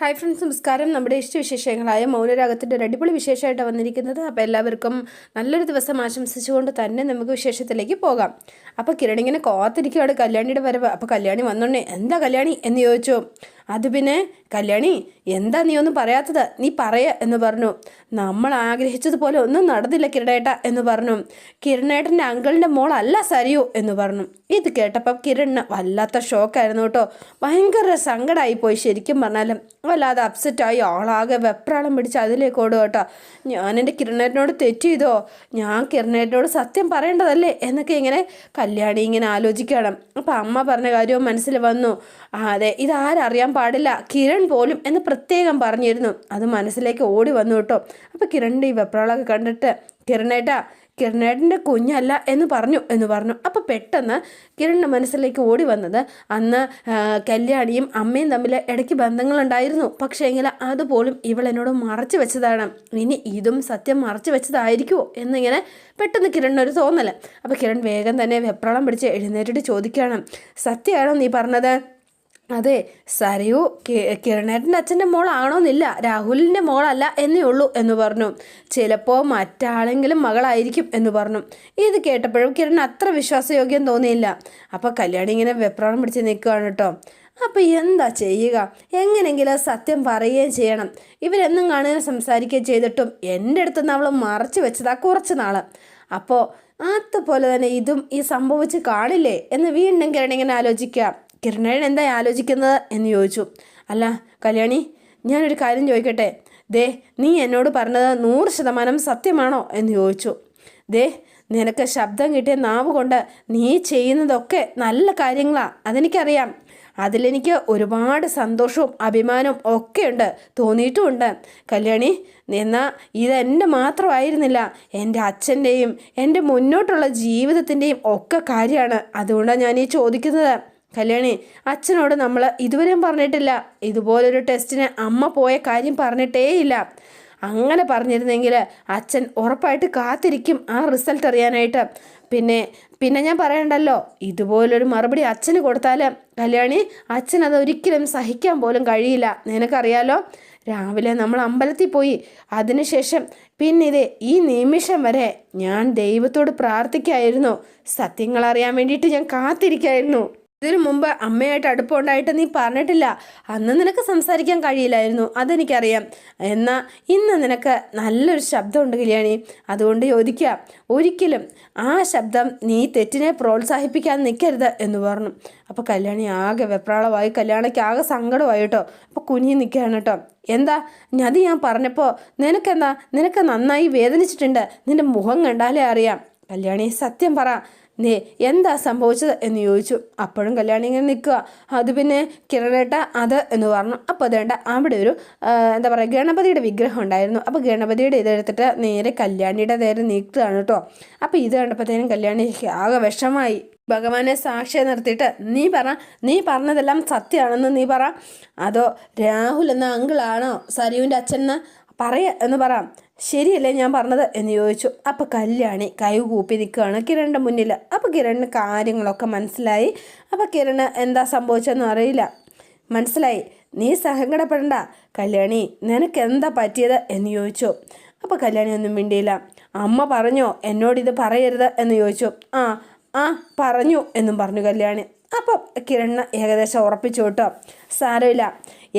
Hi friends, നമസ്കാരം. നമ്മുടെ ഇഷ്ടവിശേഷങ്ങളായ മൗനരാഗത്തിൻ്റെ ഒരു അടിപൊളി വിശേഷമായിട്ട് വന്നിരിക്കുന്നത്. അപ്പോൾ എല്ലാവർക്കും നല്ലൊരു ദിവസം ആശംസിച്ചുകൊണ്ട് തന്നെ നമുക്ക് വിശേഷത്തിലേക്ക് പോകാം. അപ്പോൾ കിരണിങ്ങനെ കാത്തിരിക്കുകയാണ് കല്യാണിയുടെ വരവ്. അപ്പോൾ കല്യാണി വന്നോണ്ടേ, എന്താ കല്യാണി എന്ന് ചോദിച്ചു. അത് പിന്നെ കല്യാണി, എന്താ നീ ഒന്നും പറയാത്തത്, നീ പറയ എന്ന് പറഞ്ഞു. നമ്മൾ ആഗ്രഹിച്ചതുപോലെ ഒന്നും നടന്നില്ല കിരണേട്ട എന്ന് പറഞ്ഞു. കിരണേട്ടൻ്റെ അങ്കിളിൻ്റെ മോളല്ല സരിയു എന്ന് പറഞ്ഞു. ഇത് കേട്ടപ്പോൾ കിരണിന് വല്ലാത്ത ഷോക്കായിരുന്നു കേട്ടോ. ഭയങ്കര സങ്കടമായിപ്പോയി. ശരിക്കും പറഞ്ഞാലും വല്ലാതെ അപ്സെറ്റായി. ആളാകെ വെപ്രാളം പിടിച്ച് അതിലേക്ക് ഓടുക കേട്ടോ. ഞാൻ എൻ്റെ കിരണേട്ടനോട് തെറ്റ് ചെയ്തോ, ഞാൻ കിരണേട്ടനോട് സത്യം പറയേണ്ടതല്ലേ എന്നൊക്കെ ഇങ്ങനെ കല്യാണി ഇങ്ങനെ ആലോചിക്കണം. അപ്പം അമ്മ പറഞ്ഞ കാര്യവും മനസ്സിൽ വന്നു. അതെ, ഇതാരറിയാൻ പാടില്ല, കിരൺ പോലും എന്ന് പ്രത്യേകം പറഞ്ഞിരുന്നു. അത് മനസ്സിലേക്ക് ഓടി വന്നു കേട്ടോ. അപ്പോൾ കിരണിൻ്റെ ഈ വെപ്രാളമൊക്കെ കണ്ടിട്ട് കിരണേട്ടൻ്റെ കുഞ്ഞല്ല എന്ന് പറഞ്ഞു. അപ്പോൾ പെട്ടെന്ന് കിരണിൻ്റെ മനസ്സിലേക്ക് ഓടി വന്നത് അന്ന് കല്യാണിയും അമ്മയും തമ്മിൽ ഇടയ്ക്ക് ബന്ധങ്ങളുണ്ടായിരുന്നു. പക്ഷേ എങ്കിൽ അതുപോലും ഇവളെന്നോട് മറച്ചു വെച്ചതാണ്. ഇനി ഇതും സത്യം മറച്ചു വെച്ചതായിരിക്കുമോ എന്നിങ്ങനെ പെട്ടെന്ന് കിരണിനൊരു തോന്നൽ. അപ്പോൾ കിരൺ വേഗം തന്നെ വെപ്രാളം പിടിച്ച് എഴുന്നേറ്റിട്ട് ചോദിക്കുകയാണ്, സത്യമാണോ നീ പറഞ്ഞത്? അതെ, സരയു കിരണേട്ടൻ്റെ അച്ഛൻ്റെ മോളാണോന്നില്ല, രാഹുലിൻ്റെ മോളല്ല എന്നേ ഉള്ളൂ എന്ന് പറഞ്ഞു. ചിലപ്പോൾ മറ്റാളെങ്കിലും മകളായിരിക്കും എന്ന് പറഞ്ഞു. ഇത് കേട്ടപ്പോഴും കിരൺ അത്ര വിശ്വാസയോഗ്യം തോന്നിയില്ല. അപ്പോൾ കല്യാണി ഇങ്ങനെ വെപ്രാളം പിടിച്ച് നിൽക്കുകയാണ് കേട്ടോ. അപ്പോൾ എന്താ ചെയ്യുക, എങ്ങനെയെങ്കിലും സത്യം പറയുകയും ചെയ്യണം. ഇവരെന്നും കാണുകയും സംസാരിക്കുകയും ചെയ്തിട്ടും എൻ്റെ അടുത്തുനിന്ന് അവൾ മറച്ചു വെച്ചതാ കുറച്ച് നാൾ. അപ്പോൾ അതുപോലെ തന്നെ ഇതും ഈ സംഭവിച്ച് കാണില്ലേ എന്ന് വീണ്ടും കിരൺ ഇങ്ങനെ ആലോചിക്കുക. കിരണേട്ടൻ എന്താ ആലോചിക്കുന്നത് എന്ന് ചോദിച്ചു. അല്ല കല്യാണി, ഞാനൊരു കാര്യം ചോദിക്കട്ടെ, ദേ നീ എന്നോട് പറഞ്ഞത് 100% സത്യമാണോ എന്ന് ചോദിച്ചു. ദേ, നിനക്ക് ശബ്ദം കിട്ടിയ നാവ് കൊണ്ട് നീ ചെയ്യുന്നതൊക്കെ നല്ല കാര്യങ്ങളാണ്, അതെനിക്കറിയാം. അതിലെനിക്ക് ഒരുപാട് സന്തോഷവും അഭിമാനവും ഒക്കെ ഉണ്ട്, തോന്നിയിട്ടുമുണ്ട്. കല്യാണി, എന്നാൽ ഇതെൻ്റെ മാത്രമായിരുന്നില്ല, എൻ്റെ അച്ഛൻ്റെയും എൻ്റെ മുന്നോട്ടുള്ള ജീവിതത്തിൻ്റെയും ഒക്കെ കാര്യമാണ്. അതുകൊണ്ടാണ് ഞാൻ ഈ ചോദിക്കുന്നത്. കല്യാണി, അച്ഛനോട് നമ്മൾ ഇതുവരെയും പറഞ്ഞിട്ടില്ല. ഇതുപോലൊരു ടെസ്റ്റിന് അമ്മ പോയ കാര്യം പറഞ്ഞിട്ടേയില്ല. അങ്ങനെ പറഞ്ഞിരുന്നെങ്കിൽ അച്ഛൻ ഉറപ്പായിട്ട് കാത്തിരിക്കും ആ റിസൾട്ട് അറിയാനായിട്ട്. പിന്നെ ഞാൻ പറയണ്ടല്ലോ, ഇതുപോലൊരു മറുപടി അച്ഛന് കൊടുത്താൽ കല്യാണി, അച്ഛൻ അതൊരിക്കലും സഹിക്കാൻ പോലും കഴിയില്ല. നിനക്കറിയാലോ, രാവിലെ നമ്മൾ അമ്പലത്തിൽ പോയി, അതിനുശേഷം പിന്നെ ഈ നിമിഷം വരെ ഞാൻ ദൈവത്തോട് പ്രാർത്ഥിക്കായിരുന്നു. സത്യങ്ങൾ അറിയാൻ വേണ്ടിയിട്ട് ഞാൻ കാത്തിരിക്കായിരുന്നു. ഇതിനു മുമ്പ് അമ്മയായിട്ട് അടുപ്പമുണ്ടായിട്ട് നീ പറഞ്ഞിട്ടില്ല. അന്ന് നിനക്ക് സംസാരിക്കാൻ കഴിയില്ലായിരുന്നു, അതെനിക്കറിയാം. എന്നാൽ ഇന്ന് നിനക്ക് നല്ലൊരു ശബ്ദമുണ്ട് കല്യാണി. അതുകൊണ്ട് ചോദിക്കുക, ഒരിക്കലും ആ ശബ്ദം നീ തെറ്റിനെ പ്രോത്സാഹിപ്പിക്കാൻ നിൽക്കരുത് എന്ന് പറഞ്ഞു. അപ്പോൾ കല്യാണി ആകെ വെപ്രാളമായി. കല്യാണിക്ക് ആകെ സങ്കടമായി കേട്ടോ. അപ്പോൾ കുനിഞ്ഞ് നിൽക്കുകയാണ് കേട്ടോ. എന്താ അത് ഞാൻ പറഞ്ഞപ്പോൾ നിനക്ക് നന്നായി വേദനിച്ചിട്ടുണ്ട്. നിൻ്റെ മുഖം കണ്ടാലേ അറിയാം. കല്യാണി, സത്യം പറ, എന്താ സംഭവിച്ചത് എന്ന് ചോദിച്ചു. അപ്പോഴും കല്യാണി ഇങ്ങനെ നിൽക്കുക. അത് പിന്നെ കിരണേട്ട അത് എന്ന് പറഞ്ഞു. അപ്പോൾ അതേണ്ട അവിടെ ഒരു എന്താ പറയുക, ഗണപതിയുടെ വിഗ്രഹം ഉണ്ടായിരുന്നു. അപ്പോൾ ഗണപതിയുടെ ഇതെടുത്തിട്ട് നേരെ കല്യാണിയുടെ നേരെ നീക്കുകയാണ് കേട്ടോ. അപ്പോൾ ഇത് കണ്ടപ്പോഴത്തേനും കല്യാണിക്ക് ആകെ വിഷമായി. ഭഗവാനെ സാക്ഷിയെ നിർത്തിയിട്ട് നീ പറഞ്ഞതെല്ലാം സത്യമാണെന്ന് നീ പറ, അതോ രാഹുൽ എന്ന അങ്കിളാണോ സരിയുവിൻ്റെ അച്ഛൻ എന്ന് പറ, ശരിയല്ലേ ഞാൻ പറഞ്ഞത് എന്ന് ചോദിച്ചു. അപ്പോൾ കല്യാണി കൈ കൂപ്പി നിൽക്കുകയാണ് കിരണിൻ്റെ മുന്നിൽ. അപ്പോൾ കിരണിന് കാര്യങ്ങളൊക്കെ മനസ്സിലായി. അപ്പോൾ കിരണ് എന്താ സംഭവിച്ചതെന്ന് അറിയില്ല. മനസ്സിലായി, നീ സങ്കടപ്പെടണ്ട കല്യാണി, നിനക്ക് എന്താ പറ്റിയത് എന്ന് ചോദിച്ചു. അപ്പോൾ കല്യാണി ഒന്നും മിണ്ടിയില്ല. അമ്മ പറഞ്ഞോ എന്നോടിത് പറയരുത് എന്ന് ചോദിച്ചു. ആ പറഞ്ഞു എന്നും പറഞ്ഞു കല്യാണി. അപ്പോൾ കിരണ് ഏകദേശം ഉറപ്പിച്ചു കേട്ടോ. സാരമില്ല,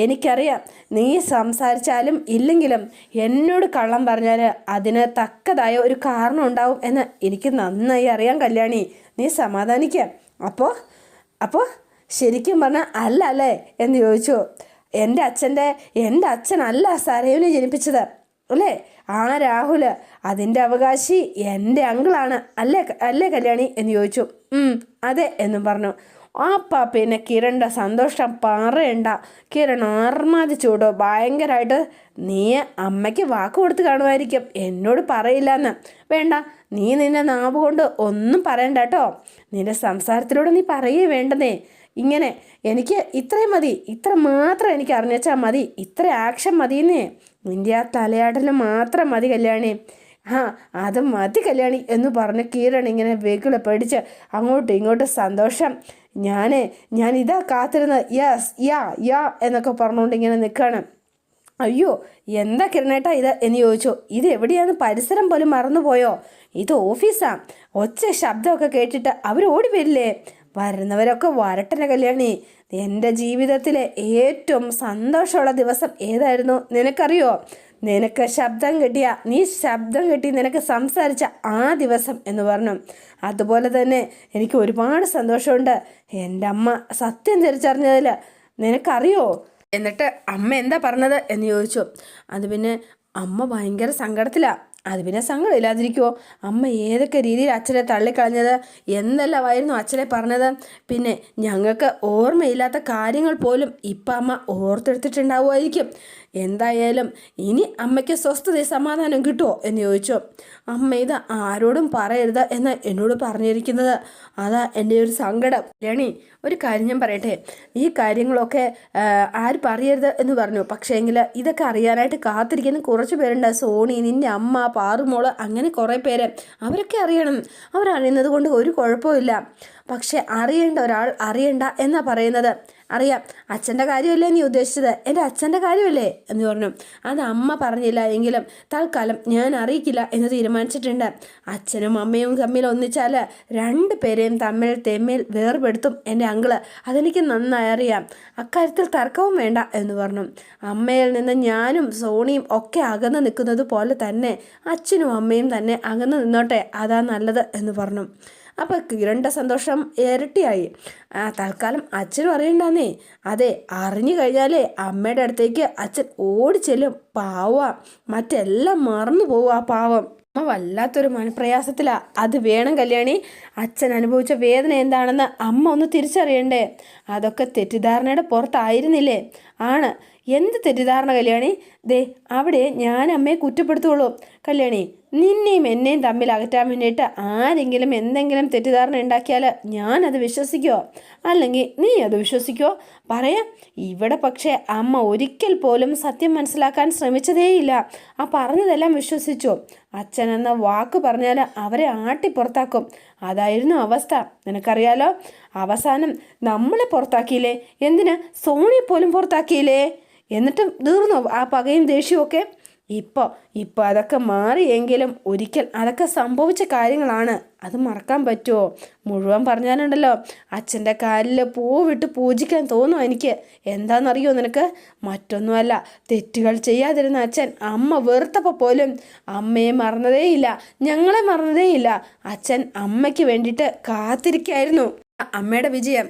എനിക്കറിയാം നീ സംസാരിച്ചാലും ഇല്ലെങ്കിലും എന്നോട് കള്ളം പറഞ്ഞാൽ അതിന് തക്കതായ ഒരു കാരണം ഉണ്ടാവും എന്ന് എനിക്ക് നന്നായി അറിയാം കല്യാണി, നീ സമാധാനിക്കുക. അപ്പോൾ ശരിക്കും പറഞ്ഞാൽ അല്ലേ എന്ന് ചോദിച്ചു. എൻ്റെ അച്ഛനല്ല സരയുവിനെ ജനിപ്പിച്ചത് അല്ലേ, ആ രാഹുൽ, അതിൻ്റെ അവകാശി എൻ്റെ അങ്കിളാണ് അല്ലേ കല്യാണി എന്ന് ചോദിച്ചു. അതെ എന്നും പറഞ്ഞു. പിന്നെ കിരണിൻ്റെ സന്തോഷം പറയണ്ട. കിരൺ ആർമാദിച്ചൂടോ ഭയങ്കരമായിട്ട്. നീ അമ്മയ്ക്ക് വാക്ക് കൊടുത്ത് കാണുമായിരിക്കും, എന്നോട് പറയില്ലെന്ന്. വേണ്ട, നീ നിന്നെ നാവ് കൊണ്ട് ഒന്നും പറയണ്ട കേട്ടോ. നിന്റെ സംസാരത്തിലൂടെ നീ പറയേ വേണ്ടതേ. ഇങ്ങനെ എനിക്ക് ഇത്രയും മതി, ഇത്ര മാത്രം എനിക്ക് അറിഞ്ഞാൽ മതി, ഇത്ര ആക്ഷൻ മതിയെന്നേ. നിൻ്റെ ആ തലയാടൽ മാത്രം മതി കല്യാണി. അത് മതി കല്യാണി എന്ന് പറഞ്ഞ് കിരൺ ഇങ്ങനെ വെകിള പേടിച്ച് അങ്ങോട്ടും ഇങ്ങോട്ടും സന്തോഷം ഞാൻ ഇതാ കാത്തിരുന്നത്, യെസ് യാ എന്നൊക്കെ പറഞ്ഞുകൊണ്ട് ഇങ്ങനെ നിൽക്കുകയാണ്. അയ്യോ, എന്താ കിരണേട്ടാ ഇത് എന്ന് ചോദിച്ചു. ഇത് എവിടെയാന്ന് പരിസരം പോലും മറന്നുപോയോ? ഇത് ഓഫീസാ. ഒച്ച ശബ്ദമൊക്കെ കേട്ടിട്ട് അവർ ഓടി വരില്ലേ? വരുന്നവരൊക്കെ വരട്ടെ കല്യാണി. എൻ്റെ ജീവിതത്തിലെ ഏറ്റവും സന്തോഷമുള്ള ദിവസം ഏതായിരുന്നു നിനക്കറിയോ? നിനക്ക് ശബ്ദം കെട്ടി നിനക്ക് സംസാരിച്ച ആ ദിവസം എന്ന് പറഞ്ഞു. അതുപോലെ തന്നെ എനിക്ക് ഒരുപാട് സന്തോഷമുണ്ട് എൻ്റെ അമ്മ സത്യം തിരിച്ചറിഞ്ഞതിൽ. നിനക്കറിയോ? എന്നിട്ട് അമ്മ എന്താ പറഞ്ഞത് എന്ന് ചോദിച്ചു. അത് പിന്നെ അമ്മ ഭയങ്കര സങ്കടത്തിലാണ്. അത് പിന്നെ സങ്കടമില്ലാതിരിക്കുമോ? അമ്മ ഏതൊക്കെ രീതിയിൽ അച്ഛനെ തള്ളിക്കളഞ്ഞത്, എന്തെല്ലാമായിരുന്നു അച്ഛനെ പറഞ്ഞത്. പിന്നെ ഞങ്ങൾക്ക് ഓർമ്മയില്ലാത്ത കാര്യങ്ങൾ പോലും ഇപ്പം അമ്മ ഓർത്തെടുത്തിട്ടുണ്ടാവുമായിരിക്കും. എന്തായാലും ഇനി അമ്മയ്ക്ക് സ്വസ്ഥതയും സമാധാനം കിട്ടുമോ എന്ന് ചോദിച്ചു. അമ്മ ഇത് ആരോടും പറയരുത് എന്ന് എന്നോട് പറഞ്ഞിരിക്കുന്നത്. അതാ എൻ്റെ ഒരു സങ്കടം. രണി, ഒരു കാര്യം ഞാൻ പറയട്ടെ. ഈ കാര്യങ്ങളൊക്കെ ആര് പറയരുത് എന്ന് പറഞ്ഞു. പക്ഷേ എങ്കിൽ ഇതൊക്കെ അറിയാനായിട്ട് കാത്തിരിക്കുന്ന കുറച്ച് പേരുണ്ട്. സോണി, നിൻ്റെ അമ്മ, പാറുമോള്, അങ്ങനെ കുറേ പേര്. അവരൊക്കെ അറിയണം. അവരറിയുന്നത് കൊണ്ട് ഒരു കുഴപ്പമില്ല. പക്ഷെ അറിയേണ്ട ഒരാൾ അറിയണ്ട എന്നാ പറയുന്നത്. അറിയാം, അച്ഛൻ്റെ കാര്യമല്ലേ നീ ഉദ്ദേശിച്ചത്, എൻ്റെ അച്ഛൻ്റെ കാര്യമല്ലേ എന്ന് പറഞ്ഞു. അത് അമ്മ പറഞ്ഞില്ല എങ്കിലും തൽക്കാലം ഞാൻ അറിയിക്കില്ല എന്ന് തീരുമാനിച്ചിട്ടുണ്ട്. അച്ഛനും അമ്മയും തമ്മിൽ ഒന്നിച്ചാൽ രണ്ടു പേരെയും തമ്മിൽ വേർപെടുത്തും എൻ്റെ അങ്കിള്. അതെനിക്ക് നന്നായി അറിയാം. അക്കാര്യത്തിൽ തർക്കവും വേണ്ട എന്ന് പറഞ്ഞു. അമ്മയിൽ നിന്ന് ഞാനും സോണിയും ഒക്കെ അകന്ന് നിൽക്കുന്നത് പോലെ തന്നെ അച്ഛനും അമ്മയും തന്നെ അകന്ന് നിന്നോട്ടെ, അതാ നല്ലത് എന്ന് പറഞ്ഞു. അപ്പോൾ കിരണിൻ്റെ സന്തോഷം ഇരട്ടിയായി. തൽക്കാലം അച്ഛനും അറിയണ്ടെന്നേ. അതെ, അറിഞ്ഞു കഴിഞ്ഞാലേ അമ്മയുടെ അടുത്തേക്ക് അച്ഛൻ ഓടിച്ചെല്ലും. പാവ, മറ്റെല്ലാം മറന്നു പോവും ആ പാവം. അമ്മ വല്ലാത്തൊരു മനപ്രയാസത്തിലാണ്. അത് വേണം കല്യാണി. അച്ഛൻ അനുഭവിച്ച വേദന എന്താണെന്ന് അമ്മ ഒന്ന് തിരിച്ചറിയണ്ടേ? അതൊക്കെ തെറ്റിദ്ധാരണയുടെ പുറത്തായിരുന്നില്ലേ? ആണ്. എന്ത് തെറ്റിദ്ധാരണ കല്യാണി? ദേ, അവിടെ ഞാൻ അമ്മയെ കുറ്റപ്പെടുത്തുള്ളൂ. കല്യാണി, നിന്നെയും എന്നെയും തമ്മിൽ അകറ്റാൻ വേണ്ടിയിട്ട് ആരെങ്കിലും എന്തെങ്കിലും തെറ്റിദ്ധാരണ ഉണ്ടാക്കിയാൽ ഞാനത് വിശ്വസിക്കുമോ? അല്ലെങ്കിൽ നീ അത് വിശ്വസിക്കുമോ? പറയാം. ഇവിടെ പക്ഷേ അമ്മ ഒരിക്കൽ പോലും സത്യം മനസ്സിലാക്കാൻ ശ്രമിച്ചതേയില്ല. ആ പറഞ്ഞതെല്ലാം വിശ്വസിച്ചു. അച്ഛൻ എന്ന വാക്ക് പറഞ്ഞാൽ അവരെ ആട്ടിപ്പുറത്താക്കും. അതായിരുന്നു അവസ്ഥ. നിനക്കറിയാലോ, അവസാനം നമ്മളെ പുറത്താക്കിയില്ലേ? എന്തിന്? സോണിയെ പോലും പുറത്താക്കിയില്ലേ? എന്നിട്ടും തീർന്നോ ആ പകയും ദേഷ്യമൊക്കെ? ഇപ്പോൾ അതൊക്കെ മാറിയെങ്കിലും ഒരിക്കൽ അതൊക്കെ സംഭവിച്ച കാര്യങ്ങളാണ്. അത് മറക്കാൻ പറ്റുമോ? മുഴുവൻ പറഞ്ഞാലുണ്ടല്ലോ അച്ഛൻ്റെ കാലിൽ പൂവിട്ട് പൂജിക്കാൻ തോന്നും എനിക്ക്. എന്താണെന്നറിയോ നിനക്ക്? മറ്റൊന്നുമല്ല, തെറ്റുകൾ ചെയ്യാതിരുന്ന അച്ഛൻ അമ്മ വെറുത്തപ്പോൾ പോലും അമ്മയെ മറന്നതേയില്ല, ഞങ്ങളെ മറന്നതേയില്ല. അച്ഛൻ അമ്മയ്ക്ക് വേണ്ടിയിട്ട് കാത്തിരിക്കായിരുന്നു. അമ്മയുടെ വിജയം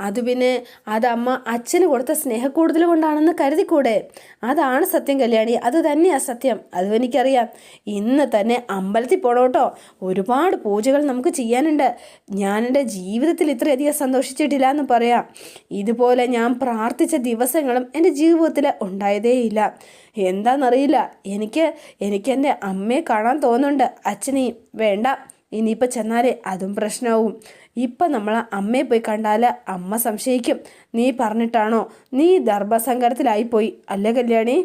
അത് പിന്നെ അത് അമ്മ അച്ഛന് കൊടുത്ത സ്നേഹക്കൂടുതൽ കൊണ്ടാണെന്ന് കരുതിക്കൂടെ? അതാണ് സത്യം കല്യാണി, അത് തന്നെയാണ് സത്യം. അതും എനിക്കറിയാം. ഇന്ന് തന്നെ അമ്പലത്തിൽ പോകണം കേട്ടോ. ഒരുപാട് പൂജകൾ നമുക്ക് ചെയ്യാനുണ്ട്. ഞാൻ എൻ്റെ ജീവിതത്തിൽ ഇത്രയധികം സന്തോഷിച്ചിട്ടില്ല എന്ന് പറയാം. ഇതുപോലെ ഞാൻ പ്രാർത്ഥിച്ച ദിവസങ്ങളും എൻ്റെ ജീവിതത്തിൽ ഉണ്ടായതേയില്ല. എന്താണെന്നറിയില്ല, എനിക്ക് എൻ്റെ അമ്മയെ കാണാൻ തോന്നുന്നുണ്ട്. അച്ഛനെയും വേണ്ട. ഇനിയിപ്പോൾ ചെന്നാലേ അതും പ്രശ്നമാവും. ഇപ്പം നമ്മൾ അമ്മയെ പോയി കണ്ടാൽ അമ്മ സംശയിക്കും. നീ പറഞ്ഞിട്ടാണോ? നീ ഗർഭസങ്കടത്തിലായിപ്പോയി അല്ലേ കല്യാണി?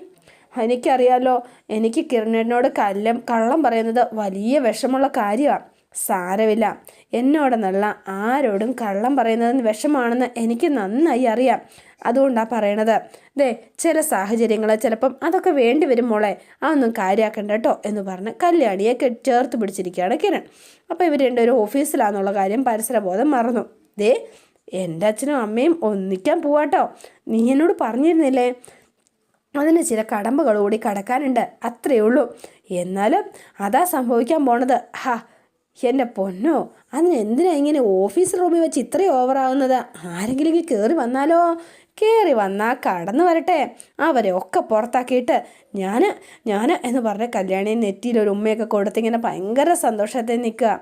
എനിക്കറിയാലോ, എനിക്ക് കിരണനോട് കള്ളം പറയുന്നത് വലിയ വിഷമമുള്ള കാര്യമാണ്. സാരമില്ല, എന്നോടെന്നല്ല ആരോടും കള്ളം പറയുന്നതിന് വിഷമാണെന്ന് എനിക്ക് നന്നായി അറിയാം. അതുകൊണ്ടാണ് പറയണത്. ദേ, ചില സാഹചര്യങ്ങൾ ചിലപ്പം അതൊക്കെ വേണ്ടി വരും മോളെ, അതൊന്നും കാര്യമാക്കണ്ട കേട്ടോ എന്ന് പറഞ്ഞ് കല്യാണിയെ ചേർത്ത് പിടിച്ചിരിക്കുകയാണ് കിരൺ. അപ്പോൾ ഇവർ രണ്ടുപേരും ഓഫീസിലാണെന്നുള്ള കാര്യം പരിസരബോധം മറന്നു. ദേ, എൻ്റെ അച്ഛനും അമ്മയും ഒന്നിക്കാൻ പോവാട്ടോ. നീ എന്നോട് പറഞ്ഞിരുന്നില്ലേ? അതിന് ചില കടമ്പകൾ കൂടി കടക്കാനുണ്ട്, അത്രയേ ഉള്ളൂ. എന്നാലും അതാ സംഭവിക്കാൻ പോണത്. എൻ്റെ പൊന്നോ, അതിന് എന്തിനാ ഇങ്ങനെ ഓഫീസ് റൂമിൽ വെച്ച് ഇത്രയും ഓവറാകുന്നത്? ആരെങ്കിലും കയറി വന്നാലോ? കയറി വന്നാൽ കടന്നു വരട്ടെ. അവരെ ഒക്കെ പുറത്താക്കിയിട്ട് ഞാൻ എന്ന് പറഞ്ഞ കല്യാണി നെറ്റിയിലൊരു ഉമ്മയൊക്കെ കൊടുത്തിങ്ങനെ ഭയങ്കര സന്തോഷത്തിൽ നിൽക്കുക.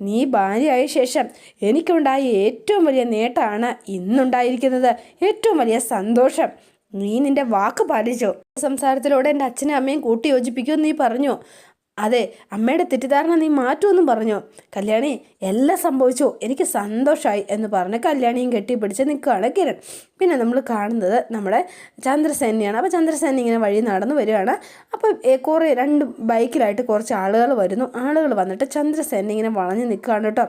നീ ഭാര്യയായ ശേഷം എനിക്കുണ്ടായ ഏറ്റവും വലിയ നേട്ടമാണ് ഇന്നുണ്ടായിരിക്കുന്നത്. ഏറ്റവും വലിയ സന്തോഷം. നീ നിൻ്റെ വാക്ക് പാലിച്ചു. സംസാരത്തിലൂടെ എൻ്റെ അച്ഛനും അമ്മയും കൂട്ടി യോജിപ്പിക്കുമെന്ന് നീ പറഞ്ഞു. അതെ, അമ്മയുടെ തെറ്റിദ്ധാരണ നീ മാറ്റുമെന്നും പറഞ്ഞു. കല്യാണി, എല്ലാം സംഭവിച്ചു, എനിക്ക് സന്തോഷമായി എന്ന് പറഞ്ഞ് കല്യാണിയും കെട്ടിപ്പിടിച്ച് നിൽക്കുകയാണ് കിരൺ. പിന്നെ നമ്മൾ കാണുന്നത് നമ്മുടെ ചന്ദ്രസേനയാണ്. അപ്പോൾ ചന്ദ്രസേന ഇങ്ങനെ വഴി നടന്നു വരികയാണ്. അപ്പോൾ കുറേ 2 ബൈക്കിലായിട്ട് കുറച്ച് ആളുകൾ വരുന്നു. ആളുകൾ വന്നിട്ട് ചന്ദ്രസേന ഇങ്ങനെ വളഞ്ഞ് നിൽക്കുകയാണ് കേട്ടോ.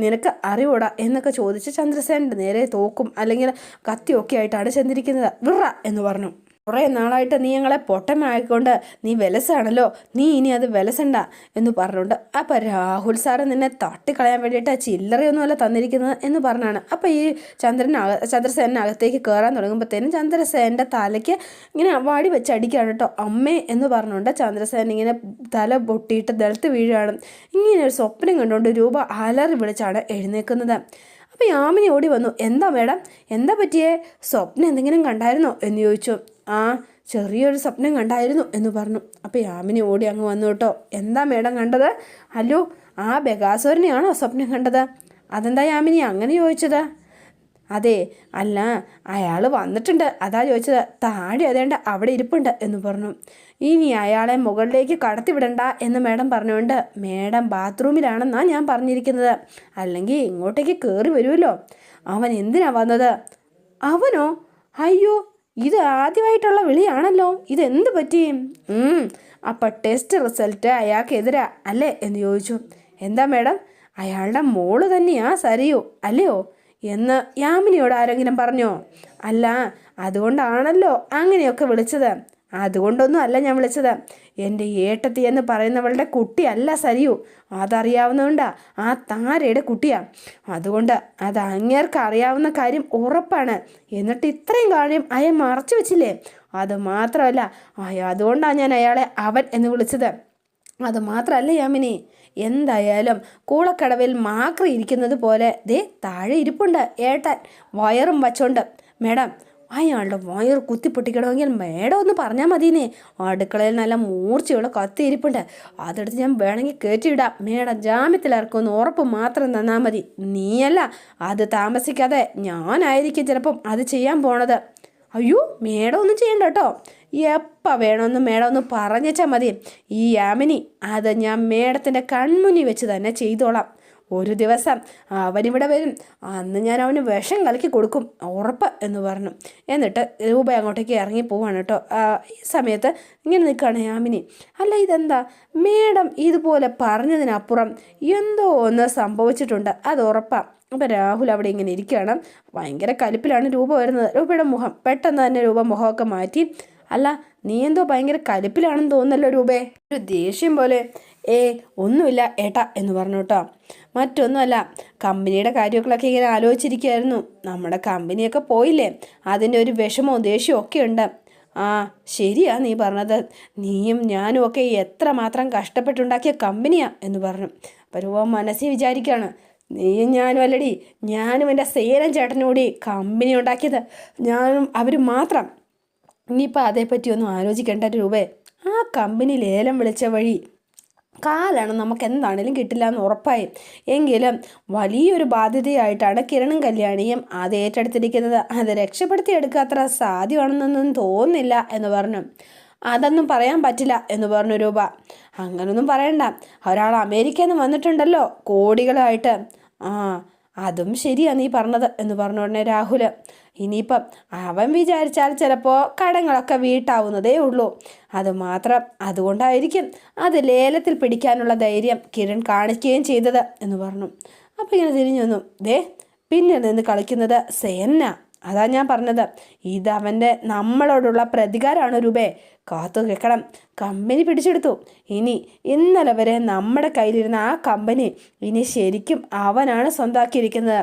നിനക്ക് അറിവൂടാ എന്നൊക്കെ ചോദിച്ച് ചന്ദ്രസേനൻ്റെ നേരെ തോക്കും അല്ലെങ്കിൽ കത്തിയൊക്കെ ആയിട്ടാണ് ചെന്നിരിക്കുന്നത്. വിറ എന്ന് പറഞ്ഞു. കുറേ നാളായിട്ട് നീ ഞങ്ങളെ പൊട്ടമായിക്കൊണ്ട് നീ വിലസാണല്ലോ, നീ ഇനി അത് വിലസണ്ട എന്ന് പറഞ്ഞുകൊണ്ട് അപ്പോൾ രാഹുൽ സാറ് നിന്നെ തട്ടിക്കളയാൻ വേണ്ടിയിട്ട് ചില്ലറയൊന്നുമല്ല തന്നിരിക്കുന്നത് എന്ന് പറഞ്ഞാണ്. അപ്പോൾ ഈ ചന്ദ്രസേനകത്തേക്ക് കയറാൻ തുടങ്ങുമ്പോഴത്തേനും ചന്ദ്രസേനൻ്റെ തലയ്ക്ക് ഇങ്ങനെ വാടി വെച്ച് അടിക്കുകയാണ് കേട്ടോ. അമ്മേ എന്ന് പറഞ്ഞുകൊണ്ട് ചന്ദ്രസേന ഇങ്ങനെ തല പൊട്ടിയിട്ട് നിലത്ത് വീഴുകയാണ്. ഇങ്ങനെ ഒരു സ്വപ്നം കണ്ടുകൊണ്ട് രൂപ അലറി വിളിച്ചാണ് എഴുന്നേൽക്കുന്നത്. അപ്പോൾ യാമിനി ഓടി വന്നു. എന്താ മേഡം, എന്താ പറ്റിയേ, സ്വപ്നം എന്തെങ്കിലും കണ്ടായിരുന്നോ എന്ന് ചോദിച്ചു. ആ, ചെറിയൊരു സ്വപ്നം കണ്ടായിരുന്നു എന്ന് പറഞ്ഞു. അപ്പോൾ യാമിനി ഓടി അങ്ങ് വന്നു കേട്ടോ. എന്താ മേഡം കണ്ടത്? ഹലോ, ആ ബഗാസുരനെയാണോ സ്വപ്നം കണ്ടത്? അതെന്താ യാമിനി അങ്ങനെ ചോദിച്ചത്? അതെ, അല്ല, അയാൾ വന്നിട്ടുണ്ട്, അതാ ചോദിച്ചത്. താഴെ അതേണ്ട അവിടെ ഇരിപ്പുണ്ട് എന്ന് പറഞ്ഞു. ഇനി അയാളെ മുകളിലേക്ക് കടത്തിവിടണ്ട എന്ന് മേഡം പറഞ്ഞുകൊണ്ട് മേഡം ബാത്റൂമിലാണെന്നാണ് ഞാൻ പറഞ്ഞിരിക്കുന്നത്, അല്ലെങ്കിൽ ഇങ്ങോട്ടേക്ക് കയറി വരുമല്ലോ. അവൻ എന്തിനാ വന്നത്? അവനോ? അയ്യോ, ഇത് ആദ്യമായിട്ടുള്ള വിളിയാണല്ലോ, ഇതെന്ത് പറ്റി? അപ്പം ടെസ്റ്റ് റിസൾട്ട് അയാൾക്കെതിരാ അല്ലേ എന്ന് ചോദിച്ചു. എന്താ മേഡം, അയാളുടെ മോള് തന്നെയാ സരിയു അല്ലയോ എന്ന് യാമിനിയോട് ആരെങ്കിലും പറഞ്ഞോ? അല്ല, അതുകൊണ്ടാണല്ലോ അങ്ങനെയൊക്കെ വിളിച്ചത്. അതുകൊണ്ടൊന്നും അല്ല ഞാൻ വിളിച്ചത്. എൻ്റെ ഏട്ടത്തി എന്ന് പറയുന്നവളുടെ കുട്ടിയല്ല സരിയു, അതറിയാവുന്നതുകൊണ്ടാ, ആ താരയുടെ കുട്ടിയാണ്. അതുകൊണ്ട് അത് അങ്ങേർക്ക് അറിയാവുന്ന കാര്യം ഉറപ്പാണ്. എന്നിട്ട് ഇത്രയും കാര്യം അയാൾ മറച്ചു വെച്ചില്ലേ? അത് മാത്രമല്ല, അതുകൊണ്ടാണ് ഞാൻ അയാളെ അവൻ എന്ന് വിളിച്ചത്. അത് മാത്രമല്ല യാമിനി, എന്തായാലും കൂളക്കടവിൽ മാക്രി ഇരിക്കുന്നത് പോലെ ദേ താഴെ ഇരിപ്പുണ്ട് ഏട്ടൻ, വയറും വച്ചോണ്ട്. മേഡം, അയാളുടെ വയർ കുത്തിപ്പൊട്ടിക്കണമെങ്കിൽ മേഡം ഒന്ന് പറഞ്ഞാൽ മതിയെന്നേ. അടുക്കളയിൽ നല്ല മൂർച്ചയുള്ള കത്തിയിരിപ്പുണ്ട്, അതെടുത്ത് ഞാൻ വേണമെങ്കിൽ കയറ്റിയിടാം. മേഡം ജാമ്യത്തിലിറക്കുമെന്ന് ഉറപ്പ് മാത്രം തന്നാൽ മതി. നീയല്ല, അത് താമസിക്കാതെ ഞാനായിരിക്കും ചിലപ്പം അത് ചെയ്യാൻ പോണത്. അയ്യോ, മേഡം ഒന്നും ചെയ്യണ്ട കേട്ടോ, എപ്പോൾ വേണമെന്ന് മേഡം ഒന്ന് പറഞ്ഞാൽ മതി. ഈ യാമിനി, അത് ഞാൻ മേഡത്തിൻ്റെ കൺമുന്നിൽ വെച്ച് തന്നെ ചെയ്തോളാം. ഒരു ദിവസം അവനിവിടെ വരും, അന്ന് ഞാൻ അവന് വിഷം കലക്കി കൊടുക്കും, ഉറപ്പ് എന്ന് പറഞ്ഞു. എന്നിട്ട് രൂപ അങ്ങോട്ടേക്ക് ഇറങ്ങി പോവാണ് കേട്ടോ. ഈ സമയത്ത് ഇങ്ങനെ നിൽക്കുകയാണ് യാമിനി. അല്ല, ഇതെന്താ മേഡം ഇതുപോലെ പറഞ്ഞതിനപ്പുറം എന്തോ ഒന്ന് സംഭവിച്ചിട്ടുണ്ട്, അത് ഉറപ്പാണ്. അപ്പോൾ രാഹുൽ അവിടെ ഇങ്ങനെ ഇരിക്കുകയാണ്. ഭയങ്കര കലിപ്പിലാണ് രൂപ വരുന്നത്. രൂപയുടെ മുഖം പെട്ടെന്ന് തന്നെ രൂപ മുഖമൊക്കെ മാറ്റി. അല്ല, നീ എന്തോ ഭയങ്കര കലിപ്പിലാണെന്ന് തോന്നുന്നല്ലോ രൂപേ, ഒരു ദേഷ്യം പോലെ. ഒന്നുമില്ല ഏട്ടാ എന്ന് പറഞ്ഞു കേട്ടോ. മറ്റൊന്നുമല്ല, കമ്പനിയുടെ കാര്യങ്ങളൊക്കെ ഇങ്ങനെ ആലോചിച്ചിരിക്കുകയായിരുന്നു. നമ്മുടെ കമ്പനിയൊക്കെ പോയില്ലേ, അതിൻ്റെ ഒരു വിഷമവും ദേഷ്യവും ഒക്കെ ഉണ്ട്. ആ, ശരിയാ നീ പറഞ്ഞത്, നീയും ഞാനും ഒക്കെ എത്രമാത്രം കഷ്ടപ്പെട്ടുണ്ടാക്കിയ കമ്പനിയാ എന്ന് പറഞ്ഞു. അപ്പോൾ രൂപ മനസ്സിൽ വിചാരിക്കുകയാണ്, നീയും ഞാനും അല്ലടി, ഞാനും എൻ്റെ സേലൻ ചേട്ടനോടി കമ്പനി ഉണ്ടാക്കിയത്, ഞാനും അവർ മാത്രം. ഇനിയിപ്പോൾ അതേപ്പറ്റിയൊന്നും ആലോചിക്കേണ്ട രൂപേ. ആ കമ്പനി ലേലം വിളിച്ച വഴി കാലാണ് നമുക്ക് എന്താണേലും കിട്ടില്ല എന്ന് ഉറപ്പായി. എങ്കിലും വലിയൊരു ബാധ്യതയായിട്ടാണ് കിരണും കല്യാണിയും അത് ഏറ്റെടുത്തിരിക്കുന്നത്. അത് രക്ഷപ്പെടുത്തിയെടുക്കുക അത്ര സാധ്യമാണെന്നൊന്നും തോന്നുന്നില്ല എന്ന് പറഞ്ഞു. അതൊന്നും പറയാൻ പറ്റില്ല എന്ന് പറഞ്ഞു രൂപ. അങ്ങനൊന്നും പറയണ്ട, ഒരാൾ അമേരിക്കയിൽ നിന്ന് വന്നിട്ടുണ്ടല്ലോ കോടികളായിട്ട്. ആ, അതും ശരിയാ നീ പറഞ്ഞത് എന്ന് പറഞ്ഞ ഉടനെ രാഹുൽ, ഇനിയിപ്പം അവൻ വിചാരിച്ചാൽ ചിലപ്പോൾ കടങ്ങളൊക്കെ വീട്ടാവുന്നതേ ഉള്ളൂ. അതുകൊണ്ടായിരിക്കും അത് ലേലത്തിൽ പിടിക്കാനുള്ള ധൈര്യം കിരൺ കാണിക്കുകയും ചെയ്തത് എന്ന് പറഞ്ഞു. അപ്പോൾ ഇങ്ങനെ തിരിഞ്ഞു വന്നു. പിന്നെ നിന്ന് കളിക്കുന്നത് സേന, അതാ ഞാൻ പറഞ്ഞത്, ഇതവൻ്റെ നമ്മളോടുള്ള പ്രതികാരമാണ് രൂപേ. കാത്തു കേൾക്കണം. കമ്പനി പിടിച്ചെടുത്തു. ഇന്നലെ വരെ നമ്മുടെ കയ്യിലിരുന്ന ആ കമ്പനി ഇനി ശരിക്കും അവനാണ് സ്വന്തമാക്കിയിരിക്കുന്നത്.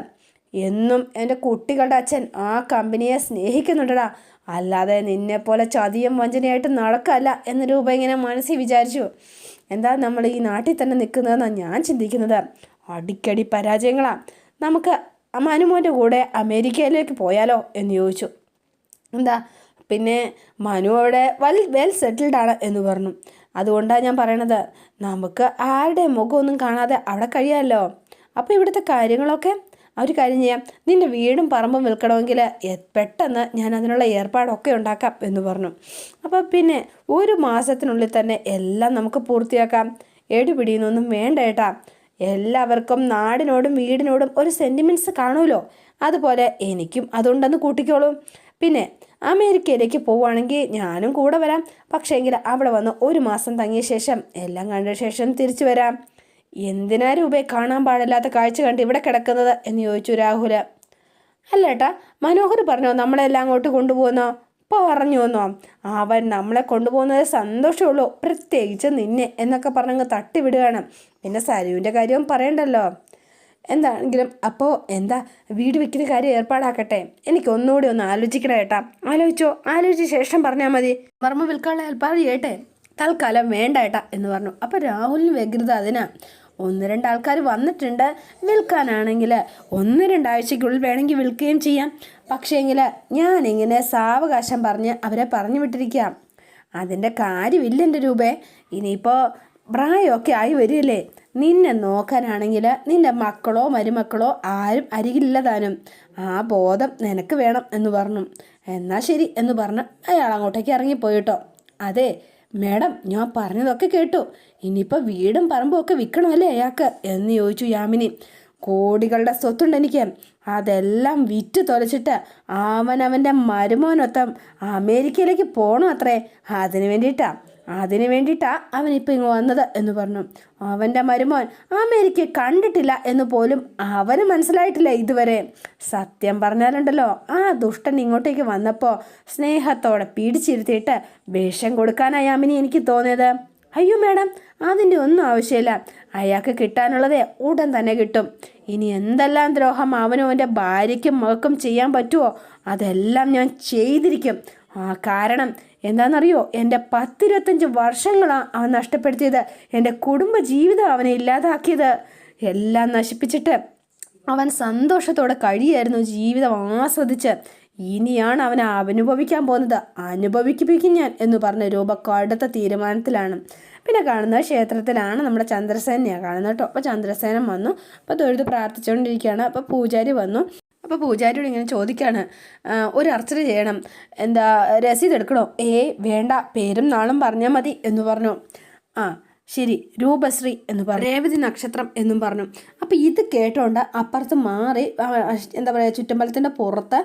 എന്നും എൻ്റെ കുട്ടികളുടെ അച്ഛൻ ആ കമ്പനിയെ സ്നേഹിക്കുന്നുണ്ടടാ, അല്ലാതെ നിന്നെപ്പോലെ ചതിയും വഞ്ചനയായിട്ട് നടക്കല്ല എന്ന് രൂപ ഇങ്ങനെ മനസ്സിൽ വിചാരിച്ചു. എന്താ നമ്മൾ ഈ നാട്ടിൽ തന്നെ നിൽക്കുന്നതെന്നാണ് ഞാൻ ചിന്തിക്കുന്നത്. അടിക്കടി പരാജയങ്ങളാണ്. നമുക്ക് മനുമോൻ്റെ കൂടെ അമേരിക്കയിലേക്ക് പോയാലോ എന്ന് ചോദിച്ചു. എന്താ പിന്നെ മനു അവിടെ വെൽ സെറ്റിൽഡാണ് എന്ന് പറഞ്ഞു. അതുകൊണ്ടാണ് ഞാൻ പറയണത്, നമുക്ക് ആരുടെ മുഖമൊന്നും കാണാതെ അവിടെ കഴിയാമല്ലോ. അപ്പോൾ ഇവിടുത്തെ കാര്യങ്ങളൊക്കെ ഒരു കാര്യം ചെയ്യാം, നിൻ്റെ വീടും പറമ്പും വിൽക്കണമെങ്കിൽ പെട്ടെന്ന് ഞാൻ അതിനുള്ള ഏർപ്പാടൊക്കെ ഉണ്ടാക്കാം എന്ന് പറഞ്ഞു. അപ്പോൾ പിന്നെ 1 മാസത്തിനുള്ളിൽ തന്നെ എല്ലാം നമുക്ക് പൂർത്തിയാക്കാം. എടുപിടിയെന്നൊന്നും വേണ്ട ഏട്ടാ. എല്ലാവർക്കും നാടിനോടും വീടിനോടും ഒരു സെൻറ്റിമെൻറ്റ്സ് കാണുമല്ലോ, അതുപോലെ എനിക്കും അതുകൊണ്ടെന്ന് കൂട്ടിക്കോളൂ. പിന്നെ അമേരിക്കയിലേക്ക് പോവുകയാണെങ്കിൽ ഞാനും കൂടെ വരാം. പക്ഷേ എങ്കിൽ അവിടെ വന്ന് 1 മാസം തങ്ങിയ ശേഷം എല്ലാം കണ്ട ശേഷം തിരിച്ചു വരാം. എന്തിനാ രൂപയെ കാണാൻ പാടില്ലാത്ത കാഴ്ച കണ്ട് ഇവിടെ കിടക്കുന്നത് എന്ന് ചോദിച്ചു രാഹുൽ. അല്ല ഏട്ടാ, മനോഹർ പറഞ്ഞോ നമ്മളെല്ലാം അങ്ങോട്ട് കൊണ്ടുപോകുന്നോ? പറഞ്ഞു വന്നോ? അവൻ നമ്മളെ കൊണ്ടുപോകുന്നത് സന്തോഷമുള്ളൂ, പ്രത്യേകിച്ച് നിന്നെ എന്നൊക്കെ പറഞ്ഞങ്ങ് തട്ടിവിടുകയാണ്. പിന്നെ സരുവിൻ്റെ കാര്യവും പറയണ്ടല്ലോ. എന്താണെങ്കിലും അപ്പോൾ എന്താ, വീട് വെക്കുന്ന കാര്യം ഏർപ്പാടാക്കട്ടെ? എനിക്ക് ഒന്നുകൂടി ഒന്ന് ആലോചിക്കണം ഏട്ടാ. ആലോചിച്ച ശേഷം പറഞ്ഞാൽ മതി. വർമ്മ വിൽക്കാനുള്ള ഏർപ്പാട് ചെയ്യട്ടെ? തൽക്കാലം വേണ്ട ഏട്ടാ എന്ന് പറഞ്ഞു. അപ്പോൾ രാഹുലിന് വ്യഗ്രത അതിനാ. 1-2 ആൾക്കാർ വന്നിട്ടുണ്ട് വിൽക്കാനാണെങ്കിൽ 1-2 ആഴ്ചയ്ക്കുള്ളിൽ വേണമെങ്കിൽ വിൽക്കുകയും ചെയ്യാം. പക്ഷേങ്കിൽ ഞാനിങ്ങനെ സാവകാശം പറഞ്ഞ് അവരെ പറഞ്ഞു വിട്ടിരിക്കാം. അതിൻ്റെ കാര്യമില്ല എൻ്റെ രൂപേ. ഇനിയിപ്പോൾ പ്രായമൊക്കെ ആയി വരില്ലേ, നിന്നെ നോക്കാനാണെങ്കിൽ നിൻ്റെ മക്കളോ മരുമക്കളോ ആരും അരികിലില്ലതാനും. ആ ബോധം നിനക്ക് വേണം എന്ന് പറഞ്ഞു. എന്നാൽ ശരി എന്ന് പറഞ്ഞ് അയാൾ അങ്ങോട്ടേക്ക് ഇറങ്ങിപ്പോയിട്ടോ. അതെ മേഡം, ഞാൻ പറഞ്ഞതൊക്കെ കേട്ടു. ഇനിയിപ്പോൾ വീടും പറമ്പും ഒക്കെ വിൽക്കണമല്ലേ അയാൾക്ക് എന്ന് ചോദിച്ചു യാമിനി. കോടികളുടെ സ്വത്തുണ്ട് എനിക്ക്. അതെല്ലാം വിറ്റ് തൊലച്ചിട്ട് അവനവൻ്റെ മരുമോനൊത്തം അമേരിക്കയിലേക്ക് പോകണം അത്രേ. അതിനു വേണ്ടിയിട്ടാ അവനിപ്പോൾ ഇങ്ങ് വന്നത് എന്ന് പറഞ്ഞു. അവൻ്റെ മരുമോൻ അമേരിക്ക കണ്ടിട്ടില്ല എന്ന് പോലും അവന് മനസ്സിലായിട്ടില്ല ഇതുവരെ. സത്യം പറഞ്ഞാലുണ്ടല്ലോ, ആ ദുഷ്ടൻ ഇങ്ങോട്ടേക്ക് വന്നപ്പോൾ സ്നേഹത്തോടെ പിടിച്ചിരുത്തിയിട്ട് വിഷം കൊടുക്കാനായാമിനി എനിക്ക് തോന്നിയത്. അയ്യോ മേഡം, അതിൻ്റെ ഒന്നും ആവശ്യമില്ല. അയാൾക്ക് കിട്ടാനുള്ളതേ ഉടൻ തന്നെ കിട്ടും. ഇനി എന്തെല്ലാം ദ്രോഹം അവനും അവൻ്റെ ഭാര്യയ്ക്കും മകൾക്കും ചെയ്യാൻ പറ്റുമോ അതെല്ലാം ഞാൻ ചെയ്തിരിക്കും. കാരണം എന്താണെന്നറിയോ, എൻ്റെ 10-25 വർഷങ്ങളാണ് അവൻ നഷ്ടപ്പെടുത്തിയത്. എൻ്റെ കുടുംബ ജീവിതം അവനെ ഇല്ലാതാക്കിയത്. എല്ലാം നശിപ്പിച്ചിട്ട് അവൻ സന്തോഷത്തോടെ കഴിയായിരുന്നു, ജീവിതം ആസ്വദിച്ച്. ഇനിയാണ് അവൻ അനുഭവിക്കാൻ പോകുന്നത്. അനുഭവിപ്പിക്കും ഞാൻ എന്ന് പറഞ്ഞ രൂപ കടുത്ത തീരുമാനത്തിലാണ്. പിന്നെ കാണുന്നത് ക്ഷേത്രത്തിലാണ് നമ്മുടെ ചന്ദ്രസേനയാണ് കാണുന്നത് കേട്ടോ. അപ്പോൾ ചന്ദ്രസേനൻ വന്നു. അപ്പോൾ തൊഴുത് പ്രാർത്ഥിച്ചുകൊണ്ടിരിക്കുകയാണ്. അപ്പോൾ പൂജാരി വന്നു. അപ്പോൾ പൂജാരിയോട് ഇങ്ങനെ ചോദിക്കുകയാണ്, ഒരു അർച്ചന ചെയ്യണം, എന്താ രസീത് എടുക്കണോ? വേണ്ട, പേരും നാളും പറഞ്ഞാൽ മതി എന്ന് പറഞ്ഞു. ശരി, രൂപശ്രീ എന്ന് പറഞ്ഞു, രേവതി നക്ഷത്രം എന്നും പറഞ്ഞു. അപ്പോൾ ഇത് കേട്ടോണ്ട് അപ്പുറത്ത് മാറി എന്താ പറയുക, ചുറ്റമ്പലത്തിൻ്റെ പുറത്ത്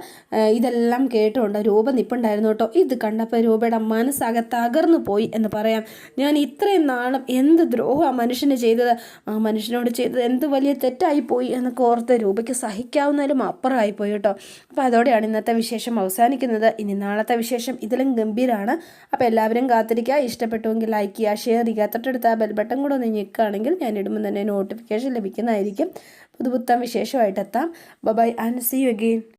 ഇതെല്ലാം കേട്ടോണ്ട് രൂപ നിൽപ്പുണ്ടായിരുന്നു കേട്ടോ. ഇത് കണ്ടപ്പോൾ രൂപയുടെ മനസ്സാകെ തകർന്നു പോയി എന്ന് പറയാം. ഞാൻ ഇത്രയും നാളും എന്ത് ദ്രോഹം ആ മനുഷ്യന് ചെയ്തത്, ആ മനുഷ്യനോട് ചെയ്തത് എന്ത് വലിയ തെറ്റായിപ്പോയി എന്നൊക്കെ ഓർത്ത് രൂപയ്ക്ക് സഹിക്കാവുന്നതിലും അപ്പുറമായിപ്പോയി കേട്ടോ. അപ്പോൾ അതോടെയാണ് ഇന്നത്തെ വിശേഷം അവസാനിക്കുന്നത്. ഇനി നാളത്തെ വിശേഷം ഇതിലും ഗംഭീരമാണ്. അപ്പോൾ എല്ലാവരും കാത്തിരിക്കുക. ഇഷ്ടപ്പെട്ടുവെങ്കിൽ ലൈക്ക് ചെയ്യുക, ഷെയർ ചെയ്യുക, തൊട്ടടുത്ത ബെൽ ബട്ടൺ കൂടെ ഒന്ന് ഞെക്കുകയാണെങ്കിൽ ഞാൻ ഇടുമ്പോൾ തന്നെ നോട്ടിഫിക്കേഷൻ ലഭിക്കുന്നതായിരിക്കും. പുതുപുത്തൻ വിശേഷമായിട്ടെത്താം. Bye and see you again.